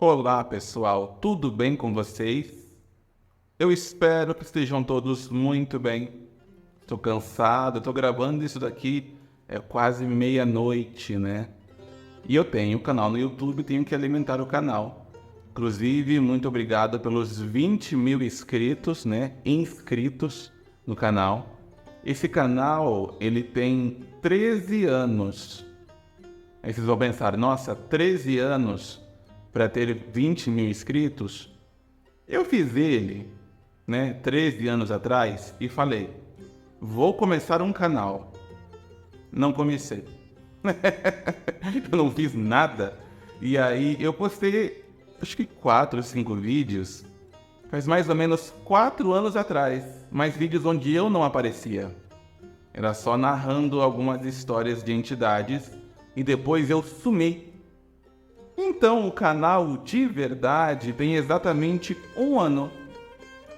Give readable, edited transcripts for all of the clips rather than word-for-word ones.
Olá, pessoal, tudo bem com vocês? Eu espero que estejam todos muito bem. Estou cansado, estou gravando isso daqui, é quase meia-noite, né? E eu tenho um canal no YouTube, tenho que alimentar o canal. Inclusive, muito obrigado pelos 20 mil inscritos, né? Inscritos no canal. Esse canal, ele tem 13 anos. Aí vocês vão pensar, nossa, 13 anos para ter 20 mil inscritos? Eu fiz ele, né, 13 anos atrás e falei, vou começar um canal. Não comecei. Eu não fiz nada. E aí eu postei, acho que 4 ou 5 vídeos, faz mais ou menos 4 anos atrás. Mas vídeos onde eu não aparecia. Era só narrando algumas histórias de entidades e depois eu sumi. Então o canal de verdade tem exatamente um ano.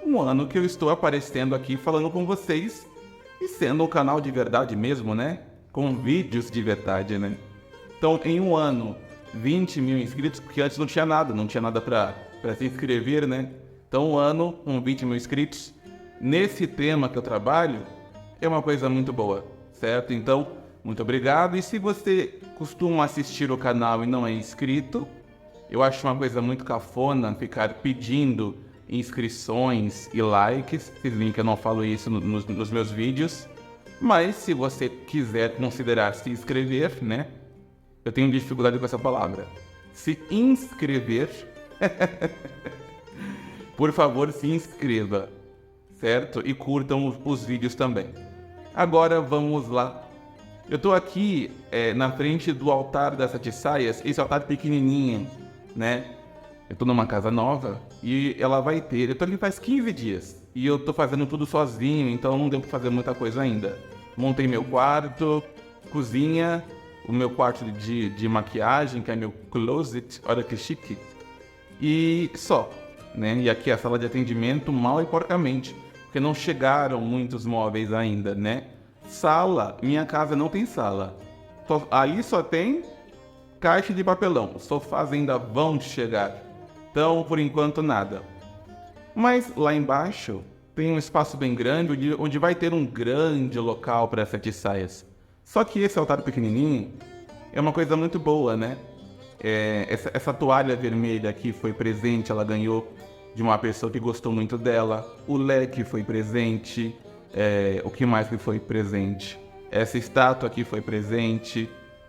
Um ano que eu estou aparecendo aqui falando com vocês e sendo um canal de verdade mesmo, né? Com vídeos de verdade, né? Então em um ano, 20 mil inscritos, porque antes não tinha nada para se inscrever, né? Então um ano com 20 mil inscritos, nesse tema que eu trabalho, é uma coisa muito boa, certo? Então, muito obrigado. E se você costuma assistir o canal e não é inscrito, eu acho uma coisa muito cafona ficar pedindo inscrições e likes. Vocês veem que eu não falo isso nos meus vídeos. Mas se você quiser considerar se inscrever, né? Eu tenho dificuldade com essa palavra. Se inscrever, por favor, se inscreva, certo? E curtam os vídeos também. Agora vamos lá. Eu tô aqui na frente do altar das Sete Saias, esse altar pequenininho, né? Eu tô numa casa nova e ela vai ter... Eu tô ali faz 15 dias e eu tô fazendo tudo sozinho, então não deu pra fazer muita coisa ainda. Montei meu quarto, cozinha, o meu quarto de maquiagem, que é meu closet, olha que chique. E só, né? E aqui a sala de atendimento mal e porcamente, porque não chegaram muitos móveis ainda, né? Sala, minha casa não tem sala. Aí só tem caixa de papelão. Os sofás ainda vão chegar. Então, por enquanto, nada. Mas lá embaixo tem um espaço bem grande onde vai ter um grande local para 7 saias. Só que esse altar pequenininho é uma coisa muito boa, né? Essa toalha vermelha aqui foi presente, ela ganhou de uma pessoa que gostou muito dela. O leque foi presente. O que mais que foi presente? Essa estátua aqui foi presente.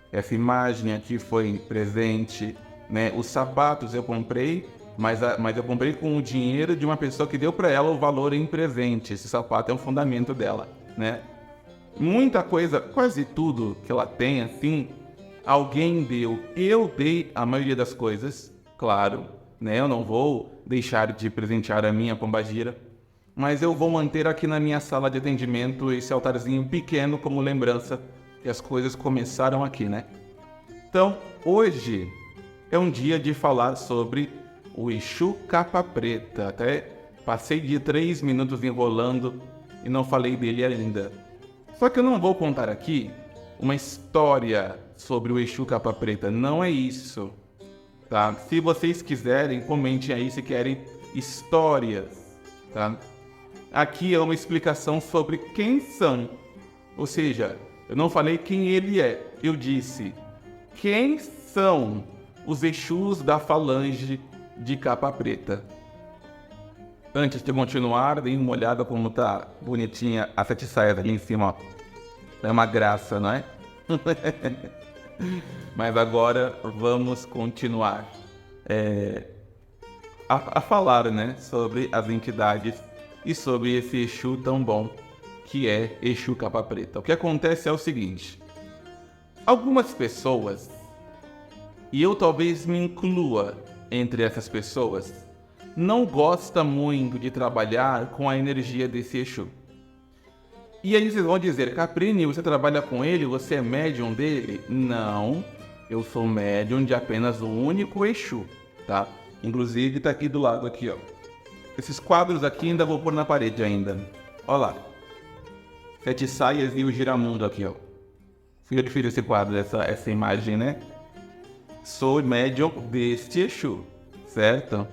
Essa imagem aqui foi presente, né? Os sapatos eu comprei, mas eu comprei com o dinheiro de uma pessoa que deu para ela o valor em presente. Esse sapato é um fundamento dela, né? Muita coisa, quase tudo que ela tem, assim, alguém deu. Eu dei a maioria das coisas, claro, né? Eu não vou deixar de presentear a minha pombagira, mas eu vou manter aqui na minha sala de atendimento esse altarzinho pequeno como lembrança que as coisas começaram aqui, né? Então, hoje é um dia de falar sobre o Exu Capa Preta. Até passei de 3 minutos enrolando e não falei dele ainda. Só que eu não vou contar aqui uma história sobre o Exu Capa Preta, não é isso, tá? Se vocês quiserem, comentem aí se querem histórias, tá? Aqui é uma explicação sobre quem são, ou seja, eu não falei quem ele é, eu disse quem são os Exus da falange de Capa Preta. Antes de continuar, deem uma olhada como tá bonitinha a 7 saias ali em cima, ó. É uma graça, não é? Mas agora vamos continuar a falar, né, sobre as entidades e sobre esse Exu tão bom que é Exu Capa Preta. O que acontece é o seguinte: algumas pessoas, e eu talvez me inclua entre essas pessoas, não gosta muito de trabalhar com a energia desse Exu. E aí vocês vão dizer, Caprini, você trabalha com ele? Você é médium dele? Não, eu sou médium de apenas um único Exu, tá? Inclusive tá aqui do lado, aqui, ó. Esses quadros aqui ainda vou pôr na parede ainda. Olha lá. 7 saias e o giramundo aqui, ó. Fui eu que fiz esse quadro, essa imagem, né? Sou médium deste Exu, certo?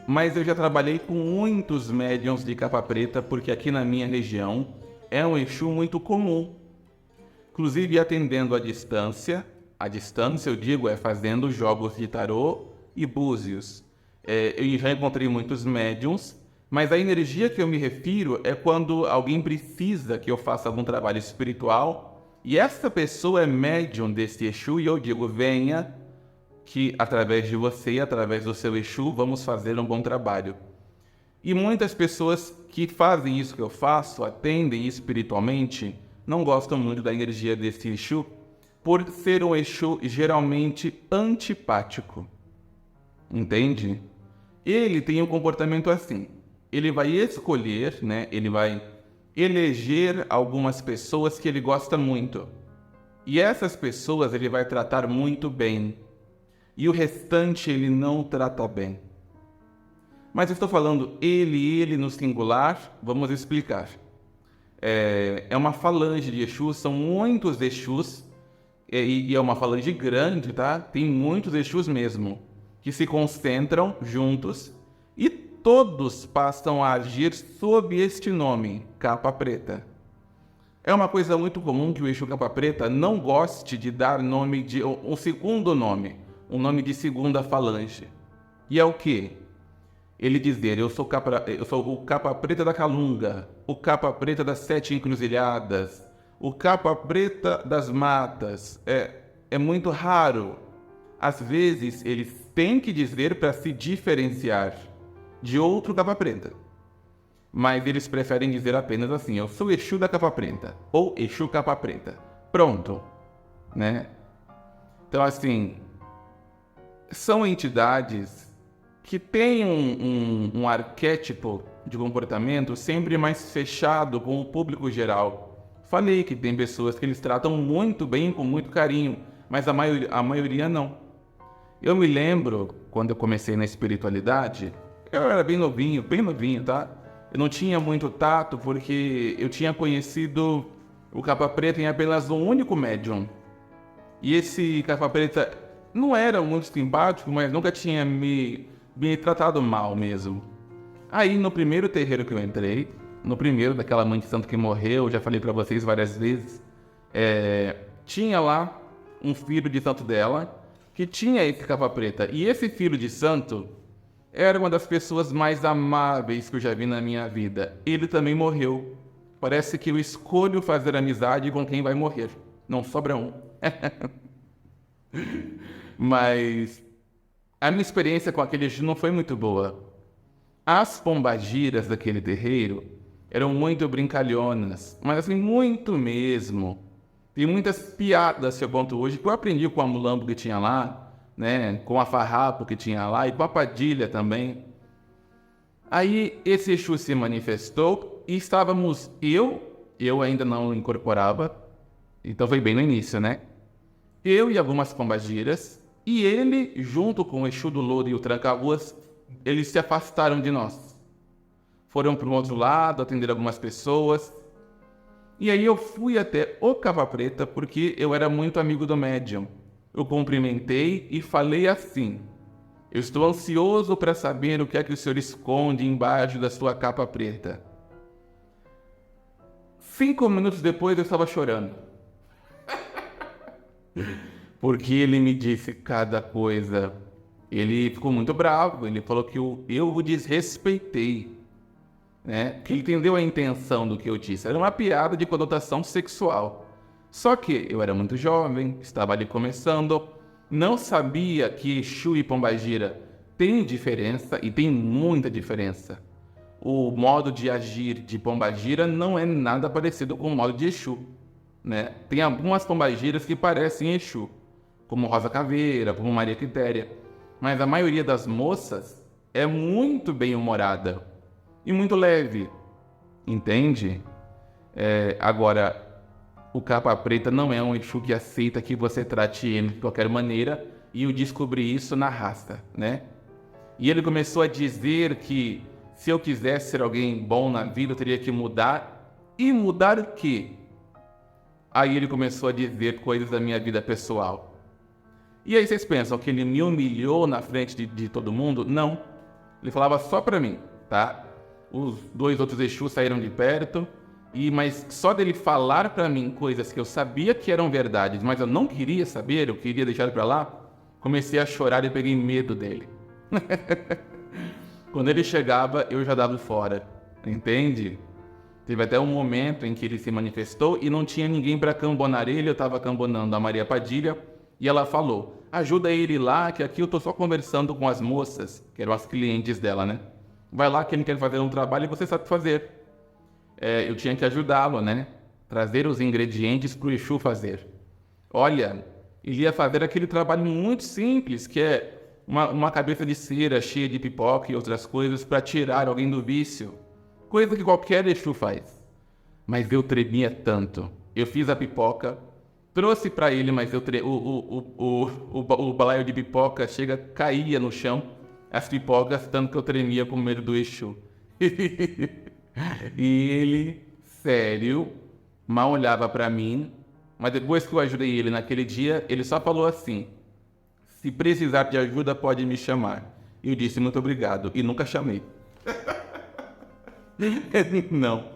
Mas eu já trabalhei com muitos médiuns de capa preta, porque aqui na minha região é um Exu muito comum. Inclusive atendendo à distância eu digo, é fazendo jogos de tarô e búzios. Eu já encontrei muitos médiuns, mas a energia que eu me refiro é quando alguém precisa que eu faça algum trabalho espiritual e essa pessoa é médium desse Exu e eu digo, venha, que através de você e através do seu Exu vamos fazer um bom trabalho. E muitas pessoas que fazem isso que eu faço, atendem espiritualmente, não gostam muito da energia desse Exu, por ser um Exu geralmente antipático. Entende? Ele tem um comportamento assim. Ele vai escolher, né? Ele vai eleger algumas pessoas que ele gosta muito. E essas pessoas ele vai tratar muito bem. E o restante ele não trata bem. Mas eu estou falando ele no singular, vamos explicar. É uma falange de Exus, são muitos Exus, e é uma falange grande, tá? Tem muitos Exus mesmo, que se concentram juntos e todos passam a agir sob este nome, capa preta. É uma coisa muito comum que o Exu capa preta não goste de dar nome de um segundo nome, um nome de segunda falange. E é o quê? Ele dizer, eu sou o capa preta da Calunga, o capa preta das 7 encruzilhadas, o capa preta das matas. É muito raro. Às vezes, eles têm que dizer para se diferenciar de outro capa preta. Mas eles preferem dizer apenas assim, eu sou Exu da capa preta, ou Exu capa preta. Pronto, né? Então, assim, são entidades que têm um arquétipo de comportamento sempre mais fechado com o público geral. Falei que tem pessoas que eles tratam muito bem, com muito carinho, mas a maioria não. Eu me lembro, quando eu comecei na espiritualidade, eu era bem novinho, tá? Eu não tinha muito tato, porque eu tinha conhecido o capa preta em apenas um único médium. E esse capa preta não era muito simpático, mas nunca tinha me tratado mal mesmo. Aí no primeiro terreiro que eu entrei, no primeiro daquela mãe de santo que morreu, já falei pra vocês várias vezes, tinha lá um filho de santo dela, que tinha esse capa preta. E esse filho de santo era uma das pessoas mais amáveis que eu já vi na minha vida. Ele também morreu. Parece que eu escolho fazer amizade com quem vai morrer. Não sobra um. Mas a minha experiência com aquele Exu não foi muito boa. As pombagiras daquele terreiro eram muito brincalhonas, mas assim, muito mesmo. Tem muitas piadas que eu conto hoje que eu aprendi com a mulambo que tinha lá, né, com a farrapo que tinha lá e com a padilha também. Aí esse Exu se manifestou e estávamos eu ainda não incorporava, então foi bem no início, né? Eu e algumas pombagiras, e ele, junto com o Exu do Louro e o Tranca-Ruas, eles se afastaram de nós. Foram para um outro lado, atender algumas pessoas. E aí eu fui até o Capa Preta, porque eu era muito amigo do médium. Eu cumprimentei e falei assim, eu estou ansioso para saber o que é que o senhor esconde embaixo da sua capa preta. 5 minutos depois eu estava chorando. Porque ele me disse cada coisa. Ele ficou muito bravo, ele falou que eu o desrespeitei, né? Que ele entendeu a intenção do que eu disse. Era uma piada de conotação sexual. Só que eu era muito jovem, estava ali começando, não sabia que Exu e Pombagira têm diferença, e tem muita diferença. O modo de agir de Pombagira não é nada parecido com o modo de Exu, né? Tem algumas pombagiras que parecem Exu, como Rosa Caveira, como Maria Quitéria, mas a maioria das moças é muito bem-humorada e muito leve, entende? Agora, o Capa Preta não é um Exu que aceita que você trate ele de qualquer maneira, e eu descobri isso na raça, né? E ele começou a dizer que se eu quisesse ser alguém bom na vida, eu teria que mudar. E mudar o quê? Aí ele começou a dizer coisas da minha vida pessoal. E aí vocês pensam que ele me humilhou na frente de todo mundo? Não. Ele falava só pra mim, tá? Os 2 outros Exus saíram de perto, mas só dele falar pra mim coisas que eu sabia que eram verdades, mas eu não queria saber, eu queria deixar pra lá, comecei a chorar e peguei medo dele. Quando ele chegava, eu já dava fora, entende? Teve até um momento em que ele se manifestou e não tinha ninguém para cambonar ele, eu estava cambonando a Maria Padilha, e ela falou, ajuda ele lá, que aqui eu tô só conversando com as moças, que eram as clientes dela, né? Vai lá que ele quer fazer um trabalho e você sabe fazer. Eu tinha que ajudá-lo, né? Trazer os ingredientes para o Exu fazer. Olha, ele ia fazer aquele trabalho muito simples, que é uma cabeça de cera cheia de pipoca e outras coisas para tirar alguém do vício. Coisa que qualquer Exu faz. Mas eu tremia tanto. Eu fiz a pipoca, trouxe para ele, mas o balaio de pipoca caía no chão, as pipocas, tanto que eu tremia com medo do Exu. E ele, sério, mal olhava para mim, mas depois que eu ajudei ele naquele dia, ele só falou assim, se precisar de ajuda pode me chamar. Eu disse muito obrigado e nunca chamei. Não.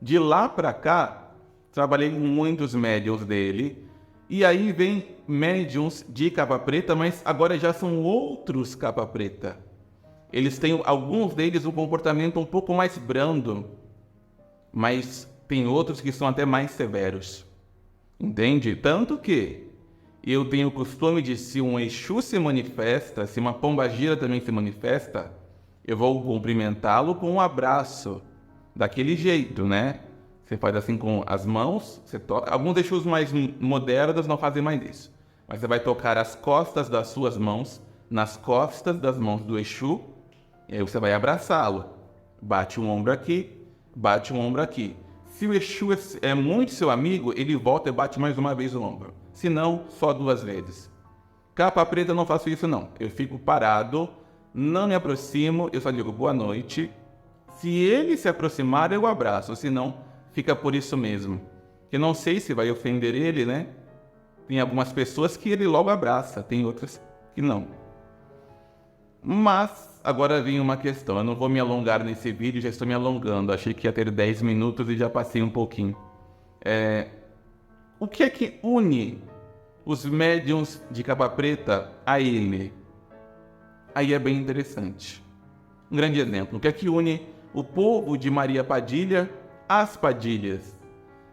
De lá pra cá, trabalhei com muitos médiums dele. E aí vem médiums de capa preta, mas agora já são outros capa preta. Eles têm, alguns deles, um comportamento um pouco mais brando, mas tem outros que são até mais severos. Entende? Tanto que eu tenho o costume de, se um Exu se manifesta, se uma pombagira também se manifesta, eu vou cumprimentá-lo com um abraço, daquele jeito, né? Você faz assim com as mãos, você toca. Alguns Exus mais modernos não fazem mais isso. Mas você vai tocar as costas das suas mãos, nas costas das mãos do Exu, e aí você vai abraçá-lo. Bate um ombro aqui, bate um ombro aqui. Se o Exu é muito seu amigo, ele volta e bate mais uma vez o ombro. Se não, só 2 vezes. Capa preta, eu não faço isso não. Eu fico parado, não me aproximo, eu só digo boa noite. Se ele se aproximar, eu abraço, se não, fica por isso mesmo. Eu não sei se vai ofender ele, né? Tem algumas pessoas que ele logo abraça, tem outras que não. Mas, agora vem uma questão, eu não vou me alongar nesse vídeo, já estou me alongando, achei que ia ter 10 minutos e já passei um pouquinho. O que é que une os médiuns de capa preta a ele? Aí é bem interessante. Um grande exemplo, o que é que une o povo de Maria Padilha às Padilhas?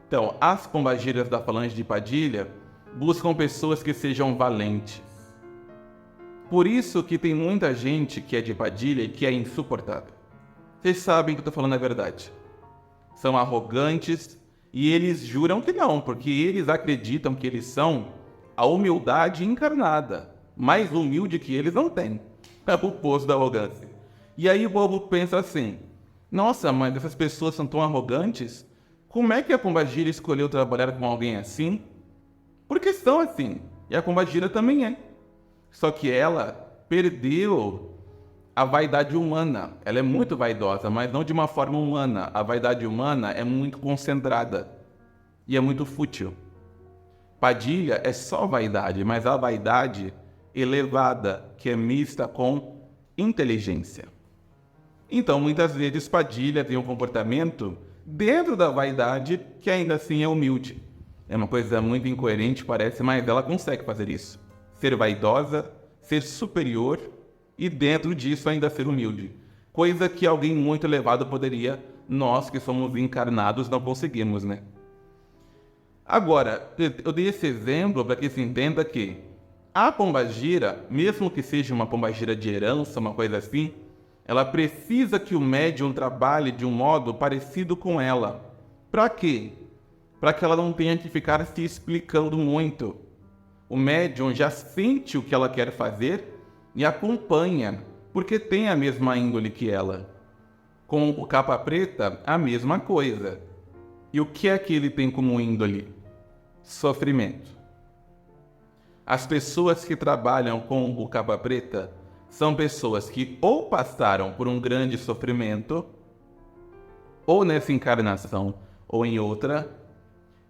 Então, as pombagiras da falange de Padilha buscam pessoas que sejam valentes. Por isso que tem muita gente que é de Padilha e que é insuportável. Vocês sabem que eu estou falando a verdade. São arrogantes e eles juram que não, porque eles acreditam que eles são a humildade encarnada. Mais humilde que eles não tem. É o oposto da arrogância. E aí o povo pensa assim, nossa, mas essas pessoas são tão arrogantes? Como é que a pombagira escolheu trabalhar com alguém assim? Porque são assim, e a pombagira também é. Só que ela perdeu a vaidade humana. Ela é muito vaidosa, mas não de uma forma humana. A vaidade humana é muito concentrada e é muito fútil. Padilha é só vaidade, mas a vaidade elevada, que é mista com inteligência. Então, muitas vezes, Padilha tem um comportamento dentro da vaidade que ainda assim é humilde. É uma coisa muito incoerente, parece, mas ela consegue fazer isso. Ser vaidosa, ser superior e dentro disso ainda ser humilde. Coisa que alguém muito elevado poderia, nós que somos encarnados, não conseguimos, né? Agora, eu dei esse exemplo para que se entenda que a pombagira, mesmo que seja uma pombagira de herança, uma coisa assim, ela precisa que o médium trabalhe de um modo parecido com ela. Para quê? Para que ela não tenha que ficar se explicando muito. O médium já sente o que ela quer fazer e acompanha, porque tem a mesma índole que ela. Com o capa preta, a mesma coisa. E o que é que ele tem como índole? Sofrimento. As pessoas que trabalham com o capa preta são pessoas que ou passaram por um grande sofrimento, ou nessa encarnação, ou em outra,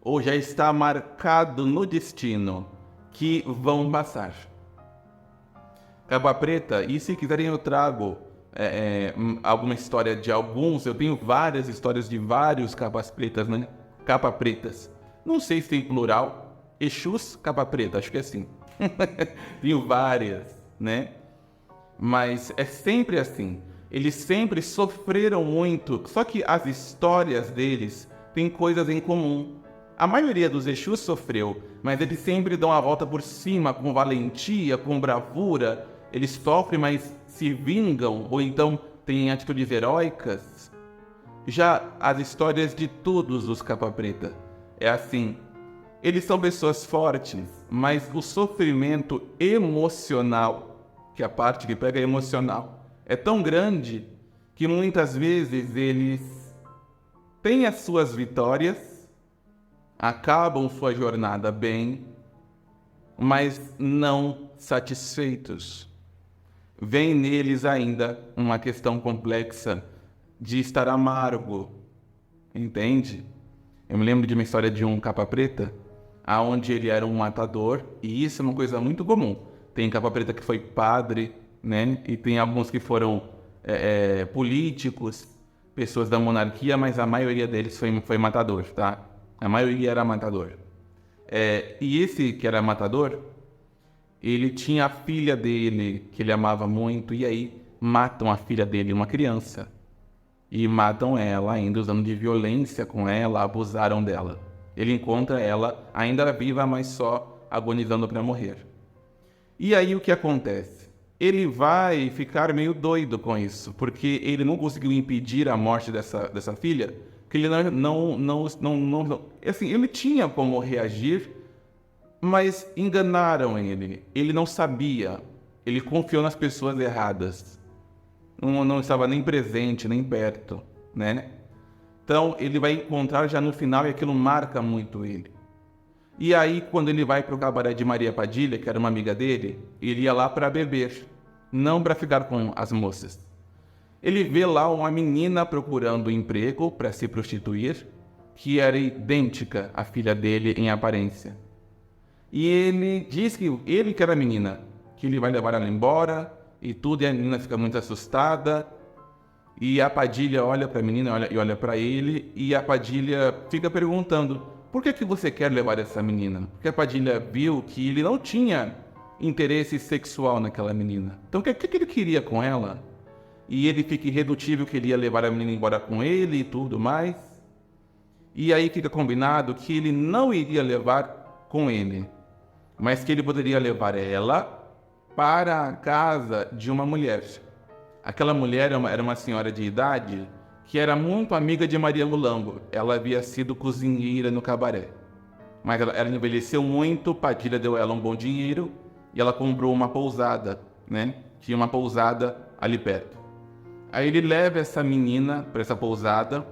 ou já está marcado no destino que vão passar. Capa Preta, e se quiserem eu trago alguma história de alguns, eu tenho várias histórias de vários capas pretas, né? Capa pretas. Não sei se tem plural. Exus, capa preta, acho que é assim. Tenho várias, né? Mas é sempre assim. Eles sempre sofreram muito, só que as histórias deles têm coisas em comum. A maioria dos Exus sofreu, mas eles sempre dão a volta por cima, com valentia, com bravura. Eles sofrem, mas se vingam, ou então têm atitudes heróicas. Já as histórias de todos os Capa Preta é assim. Eles são pessoas fortes, mas o sofrimento emocional, que a parte que pega é emocional, é tão grande que muitas vezes eles têm as suas vitórias, acabam sua jornada bem, mas não satisfeitos. Vem neles ainda uma questão complexa de estar amargo, entende? Eu me lembro de uma história de um capa preta, aonde ele era um matador, e isso é uma coisa muito comum. Tem capa preta que foi padre, né? E tem alguns que foram políticos, pessoas da monarquia, mas a maioria deles foi matador, tá? A maioria era matador. E esse que era matador, ele tinha a filha dele, que ele amava muito, e aí matam a filha dele, uma criança. E matam ela ainda, usando de violência com ela, abusaram dela. Ele encontra ela ainda viva, mas só agonizando para morrer. E aí o que acontece? Ele vai ficar meio doido com isso, porque ele não conseguiu impedir a morte dessa filha, porque ele assim, ele tinha como reagir, mas enganaram ele. Ele não sabia. Ele confiou nas pessoas erradas. Não estava nem presente, nem perto, né? Então, ele vai encontrar já no final e aquilo marca muito ele. E aí, quando ele vai para o cabaré de Maria Padilha, que era uma amiga dele, ele ia lá para beber, não para ficar com as moças. Ele vê lá uma menina procurando emprego para se prostituir, que era idêntica à filha dele em aparência. E ele diz que ele quer a menina, que ele vai levar ela embora e tudo, e a menina fica muito assustada. E a Padilha olha para a menina e olha para ele, e a Padilha fica perguntando: por que você quer levar essa menina? Porque a Padilha viu que ele não tinha interesse sexual naquela menina. Então o que ele queria com ela? E ele fica irredutível que ele ia levar a menina embora com ele e tudo mais. E aí fica combinado que ele não iria levar com ele, mas que ele poderia levar ela para a casa de uma mulher. Aquela mulher era uma senhora de idade que era muito amiga de Maria Mulambo. Ela havia sido cozinheira no cabaré. Mas ela envelheceu muito, Padilha deu ela um bom dinheiro e ela comprou uma pousada, né? Tinha uma pousada ali perto. Aí ele leva essa menina para essa pousada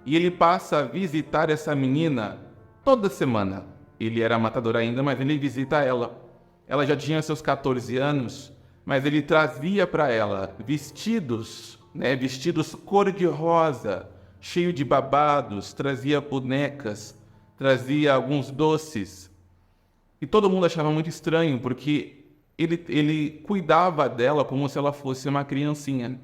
e ele passa a visitar essa menina toda semana. Ele era matador ainda, mas ele visita ela. Ela já tinha seus 14 anos, mas ele trazia para ela vestidos, né, vestidos cor-de-rosa, cheio de babados, trazia bonecas, trazia alguns doces. E todo mundo achava muito estranho, porque ele cuidava dela como se ela fosse uma criancinha.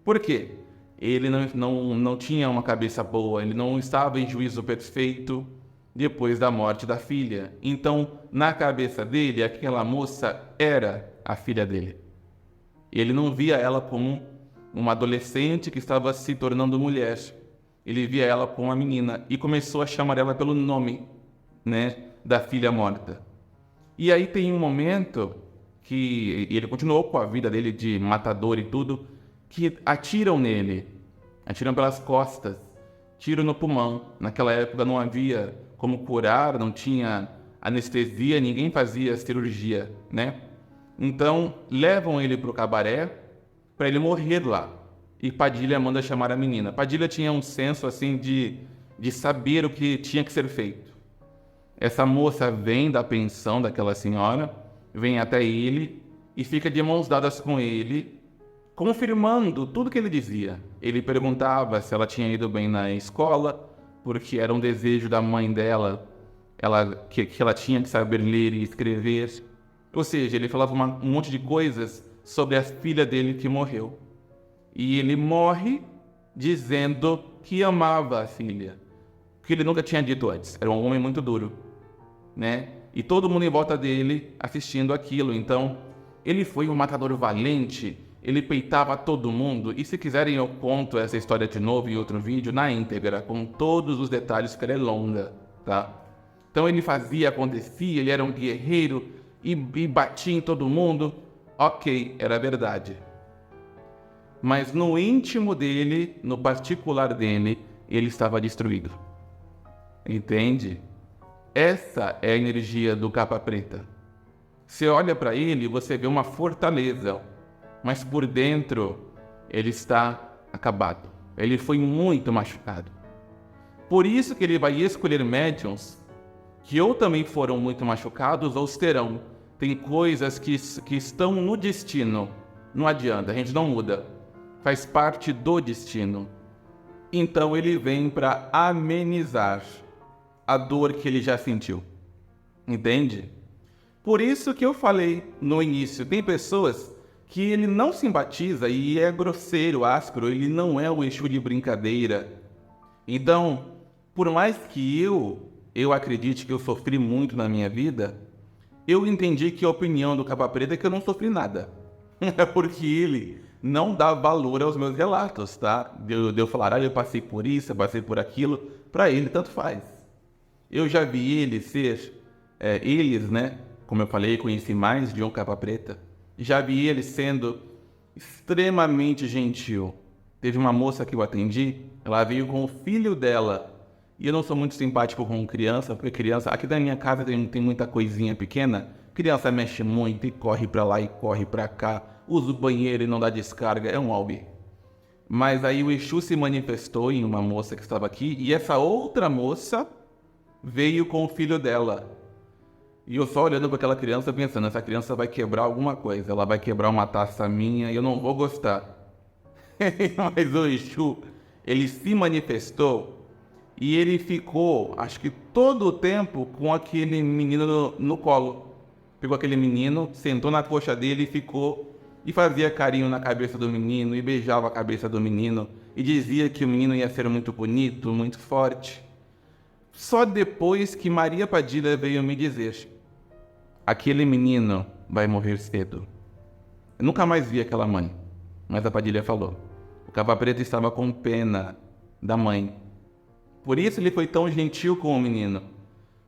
Por quê? Ele não tinha uma cabeça boa, ele não estava em juízo perfeito depois da morte da filha. Então, na cabeça dele, aquela moça era a filha dele. Ele não via ela como uma adolescente que estava se tornando mulher. Ele via ela como uma menina e começou a chamar ela pelo nome, né, da filha morta. E aí tem um momento que ele continuou com a vida dele de matador e tudo, que atiram nele, atiram pelas costas, tiro no pulmão. Naquela época não havia como curar, não tinha anestesia, ninguém fazia cirurgia, né? Então levam ele para o cabaré para ele morrer lá. E Padilha manda chamar a menina. Padilha tinha um senso assim de saber o que tinha que ser feito. Essa moça vem da pensão daquela senhora, vem até ele e fica de mãos dadas com ele, confirmando tudo que ele dizia. Ele perguntava se ela tinha ido bem na escola, porque era um desejo da mãe dela que ela tinha que saber ler e escrever. Ou seja, ele falava um monte de coisas sobre a filha dele que morreu. E ele morre dizendo que amava a filha, que ele nunca tinha dito antes. Era um homem muito duro, né? E todo mundo em volta dele assistindo aquilo. Então, ele foi um matador valente, ele peitava todo mundo. E se quiserem, eu conto essa história de novo em outro vídeo, na íntegra, com todos os detalhes, porque ela é longa, tá? Então, ele fazia, acontecia, ele era um guerreiro e batia em todo mundo. Ok, era verdade. Mas no íntimo dele, no particular dele, ele estava destruído. Entende? Essa é a energia do capa preta. Você olha para ele, você vê uma fortaleza, mas por dentro ele está acabado. Ele foi muito machucado. Por isso que ele vai escolher médiuns que ou também foram muito machucados ou terão. Tem coisas que estão no destino. Não adianta, a gente não muda. Faz parte do destino. Então ele vem para amenizar a dor que ele já sentiu. Entende? Por isso que eu falei no início, tem pessoas que ele não simpatiza e é grosseiro, áspero, ele não é o Exu de brincadeira. Então, por mais que eu acredite que eu sofri muito na minha vida, eu entendi que a opinião do capa preta é que eu não sofri nada. É porque ele não dá valor aos meus relatos, tá? De eu falar, eu passei por isso, eu passei por aquilo, para ele tanto faz. Eu já vi ele ser, eles, né? Como eu falei, conheci mais de um capa preta. Já vi ele sendo extremamente gentil. Teve uma moça que eu atendi, ela veio com o filho dela. E eu não sou muito simpático com criança, porque criança... Aqui da minha casa tem muita coisinha pequena. Criança mexe muito e corre pra lá e corre pra cá. Usa o banheiro e não dá descarga. É um albi. Mas aí o Exu se manifestou em uma moça que estava aqui. E essa outra moça veio com o filho dela. E eu só olhando para aquela criança pensando, essa criança vai quebrar alguma coisa. Ela vai quebrar uma taça minha e eu não vou gostar. Mas o Exu, ele se manifestou e ele ficou, acho que todo o tempo com aquele menino no colo. Pegou aquele menino, sentou na coxa dele e ficou... E fazia carinho na cabeça do menino, e beijava a cabeça do menino, e dizia que o menino ia ser muito bonito, muito forte. Só depois que Maria Padilha veio me dizer, aquele menino vai morrer cedo. Eu nunca mais vi aquela mãe, mas a Padilha falou. O capa preta estava com pena da mãe. Por isso ele foi tão gentil com o menino.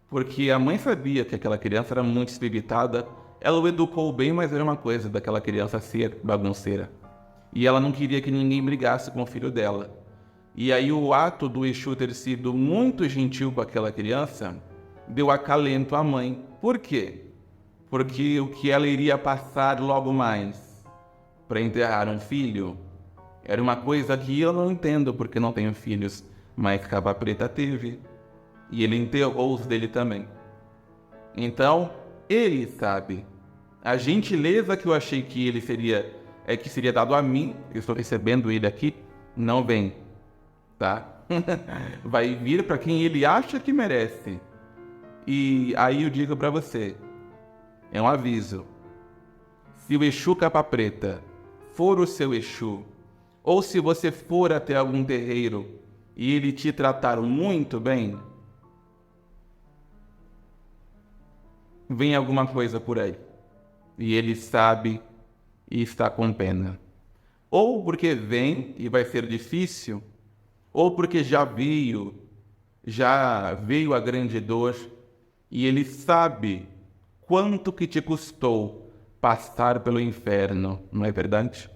Porque a mãe sabia que aquela criança era muito espivitada. Ela o educou bem, mas era uma coisa daquela criança ser bagunceira. E ela não queria que ninguém brigasse com o filho dela. E aí o ato do Exu ter sido muito gentil com aquela criança deu acalento à mãe. Por quê? Porque o que ela iria passar logo mais para enterrar um filho era uma coisa que eu não entendo porque não tenho filhos, mas capa preta teve. E ele enterrou os dele também. Então, ele sabe. A gentileza que eu achei que ele seria, que seria dado a mim, eu estou recebendo ele aqui, não vem, tá? Vai vir para quem ele acha que merece. E aí eu digo para você, é um aviso. Se o Exu capa preta for o seu Exu, ou se você for até algum terreiro e ele te tratar muito bem, vem alguma coisa por aí. E ele sabe e está com pena. Ou porque vem e vai ser difícil, ou porque já veio a grande dor e ele sabe quanto que te custou passar pelo inferno, não é verdade?